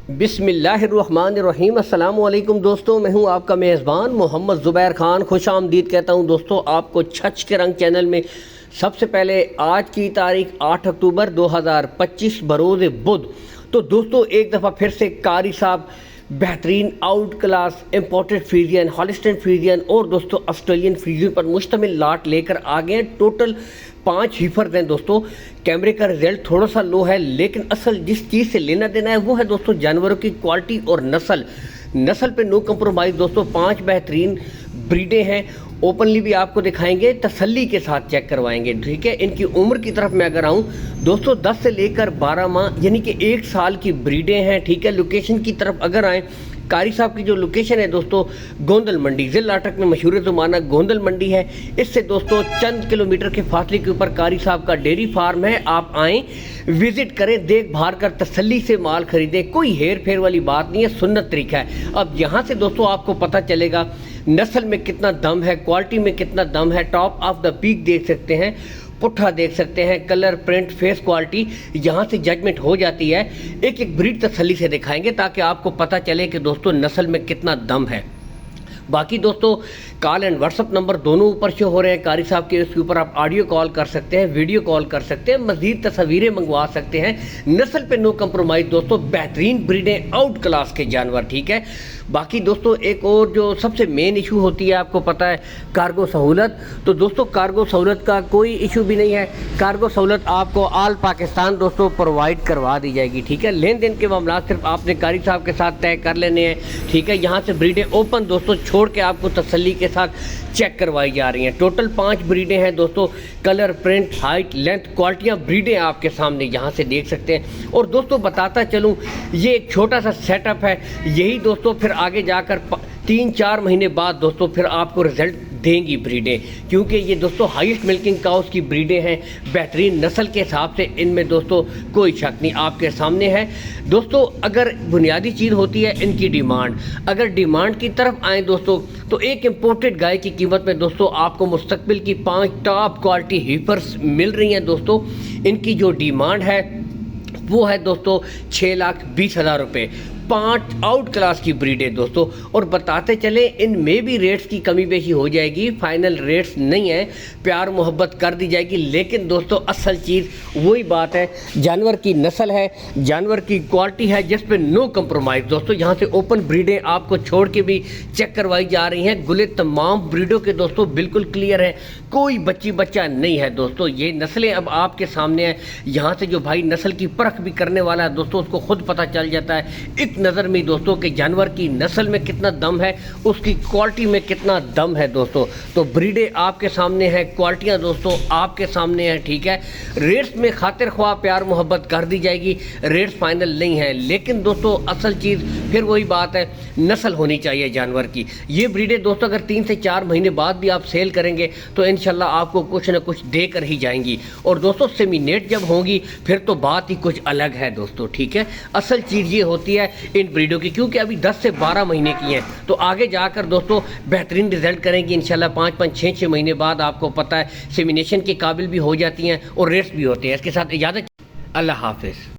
बिस्मिल्लाहिर्रहमानिर्रहीम। अस्सलाम वालेकुम दोस्तों, मैं हूं आपका मेज़बान मोहम्मद ज़ुबैर ख़ान। खुश आमदीद कहता हूं दोस्तों आपको छच के रंग चैनल में। सबसे पहले आज की तारीख 8 अक्टूबर 2025 बरोज़ बुध। तो दोस्तों एक दफ़ा फिर से कारी साहब बेहतरीन out class imported Friesian, हॉलिस्टन Friesian और दोस्तों ऑस्ट्रेलियन फ्रीजियन पर मुश्तमिल लाट लेकर आ गए। टोटल 5 हीफर्स हैं दोस्तों। कैमरे का रिजल्ट थोड़ा सा लो है, लेकिन असल जिस चीज़ से लेना देना है वो है दोस्तों जानवरों की क्वालिटी और नस्ल पे नो कंप्रोमाइज़ दोस्तों। 5 बेहतरीन ब्रीडें हैं, ओपनली भी आपको दिखाएंगे, तसल्ली के साथ चेक करवाएंगे, ठीक है। इनकी उम्र की तरफ मैं अगर आऊँ दोस्तों 10 से लेकर 12 माह यानी कि 1 साल की ब्रीडें हैं, ठीक है। लोकेशन की तरफ अगर आएँ, कारी साहब की जो लोकेशन है दोस्तों गोंदल मंडी, ज़िला अटक में मशहूर ज़माना गोंदल मंडी है। इससे दोस्तों चंद किलोमीटर के फासले के ऊपर कारी साहब का डेयरी फार्म है। आप आएँ, विज़िट करें, देख भाल कर तसल्ली से माल खरीदें। कोई हेर फेर वाली बात नहीं है, सुन्नत तरीका है। अब यहाँ से दोस्तों आपको पता चलेगा नस्ल में कितना दम है, क्वालिटी में कितना दम है। टॉप ऑफ द पीक देख सकते हैं, पुट्ठा देख सकते हैं, कलर, प्रिंट, फेस क्वालिटी, यहाँ से जजमेंट हो जाती है। एक एक ब्रीड तसल्ली से दिखाएंगे ताकि आपको पता चले कि दोस्तों नस्ल में कितना दम है। बाकी दोस्तों कॉल एंड व्हाट्सअप नंबर दोनों ऊपर शो हो रहे हैं कारी साहब के। इसके ऊपर आप ऑडियो कॉल कर सकते हैं, वीडियो कॉल कर सकते हैं, मज़ीद तस्वीरें मंगवा सकते हैं। नस्ल पे नो कंप्रोमाइज़ दोस्तों, बेहतरीन ब्रीडें, आउट क्लास के जानवर, ठीक है। बाकी दोस्तों एक और जो सबसे मेन इशू होती है आपको पता है, कार्गो सहूलत। तो दोस्तों कार्गो सहूलत का कोई इशू भी नहीं है। कार्गो सहूलत आपको ऑल पाकिस्तान दोस्तों प्रोवाइड करवा दी जाएगी, ठीक है। लेन देन के मामला सिर्फ आपने कारी साहब के साथ तय कर लेने हैं, ठीक है। यहाँ से ब्रीडें ओपन दोस्तों छोड़ के आपको तसल्ली के साथ चेक करवाई जा रही हैं। टोटल 5 ब्रीडें हैं दोस्तों। कलर, प्रिंट, हाइट, लेंथ, क्वालिटियाँ ब्रीडें आपके सामने यहाँ से देख सकते हैं। और दोस्तों बताता चलूँ, ये एक छोटा सा सेटअप है, यही दोस्तों फिर आगे जाकर 3-4 महीने बाद दोस्तों फिर आपको रिजल्ट देंगी ब्रीडें, क्योंकि ये दोस्तों हाईएस्ट मिल्किंग काउस की ब्रीडें हैं। बेहतरीन नस्ल के हिसाब से इनमें दोस्तों कोई शक नहीं, आपके सामने है दोस्तों। अगर बुनियादी चीज़ होती है इनकी डिमांड, अगर डिमांड की तरफ आए दोस्तों तो एक इम्पोर्टेड गाय की कीमत में दोस्तों आपको मुस्तकबिल की 5 टॉप क्वालिटी हीफर्स मिल रही हैं दोस्तों। इनकी जो डिमांड है वो है दोस्तों 6,20,000 रुपये। 5 आउट क्लास की ब्रीडें दोस्तों। और बताते चले इनमें भी रेट्स की कमी बेशी हो जाएगी, फाइनल रेट्स नहीं है, प्यार मोहब्बत कर दी जाएगी। लेकिन दोस्तों असल चीज़ वही बात है, जानवर की नस्ल है, जानवर की क्वालिटी है, जिस पे नो कंप्रोमाइज़ दोस्तों। यहाँ से ओपन ब्रीडें आपको छोड़ के भी चेक करवाई जा रही हैं। गुले तमाम ब्रीडों के दोस्तों बिल्कुल क्लियर है, कोई बच्चा नहीं है दोस्तों। ये नस्लें अब आपके सामने हैं। यहाँ से जो भाई नस्ल की परख भी करने वाला है दोस्तों उसको खुद पता चल जाता है एक नज़र में दोस्तों कि जानवर की नस्ल में कितना दम है, उसकी क्वालिटी में कितना दम है दोस्तों। तो ब्रीडें आपके सामने हैं, क्वालिटियाँ दोस्तों आपके सामने हैं, ठीक है। रेट्स में खातिर ख्वाह प्यार मोहब्बत कर दी जाएगी, रेट्स फाइनल नहीं है। लेकिन दोस्तों असल चीज़ फिर वही बात है, नस्ल होनी चाहिए जानवर की। ये ब्रीडें दोस्तों अगर 3 से 4 महीने बाद भी आप सेल करेंगे तो इंशाल्लाह आपको कुछ ना कुछ दे कर ही जाएंगी। और दोस्तों सेमिनेट जब होंगी फिर तो बात ही कुछ अलग है दोस्तों, ठीक है। असल चीज़ ये होती है इन ब्रीडों की, क्योंकि अभी 10 से 12 महीने की हैं, तो आगे जाकर दोस्तों बेहतरीन रिजल्ट करेंगी इंशाल्लाह। 5-5, 6-6 महीने बाद आपको पता है सेमिनेशन के काबिल भी हो जाती हैं और रेट्स भी होते हैं। इसके साथ इजाज़त, अल्लाह हाफिज़।